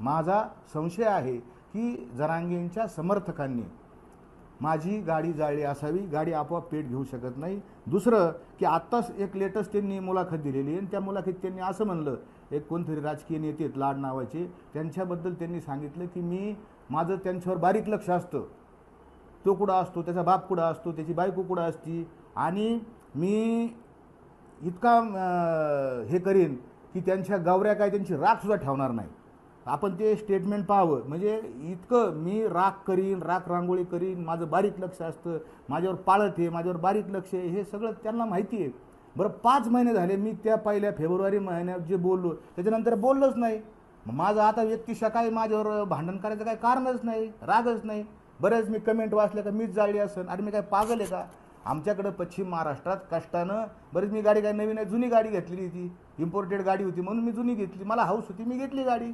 माझा संशय आहे की जरांगेंच्या समर्थकांनी माझी गाडी जाळली असावी, गाडी आपोआप पेट घेऊ शकत नाही। दुसरं की आत्ताच एक लेटेस्ट त्यांनी मुलाखत दिलेली आहे, त्या मुलाखतीत त्यांनी असं म्हणलं, एक कोणतरी राजकीय नेते आहेत लाड नावाचे, त्यांच्याबद्दल त्यांनी सांगितलं की माझं त्यांच्यावर बारीक लक्ष असतं, तो कुठं असतो, त्याचा बाप कुठं असतो, त्याची बायको कुठं असती, आणि मी इतका हे करीन की त्यांच्या गवऱ्या काय त्यांची राखसुद्धा ठेवणार नाही। आपण ते स्टेटमेंट पाहावं, म्हणजे इतकं मी राख करीन, राख रांगोळी करीन, माझं बारीक लक्ष असतं, माझ्यावर पाळत आहे, माझ्यावर बारीक लक्ष आहे, हे सगळं त्यांना माहिती आहे। बरं 5 महिने झाले मी त्या पहिल्या फेब्रुवारी महिन्यात जे बोललो त्याच्यानंतर बोललोच नाही। माझं आता व्यक्तिशः काय माझ्यावर भांडण करायचं काही कारणच नाही, रागच नाही। बरेच मी कमेंट वाचल्या का मीच जाळली असेल, अरे मी काय पागल आहे का? आमच्याकडे पश्चिम महाराष्ट्रात कष्टानं बरेच, मी गाडी काय नवीन आहे, जुनी गाडी घेतलेली, ती इम्पोर्टेड गाडी होती म्हणून मी जुनी घेतली, मला हाऊस होती, मी घेतली गाडी।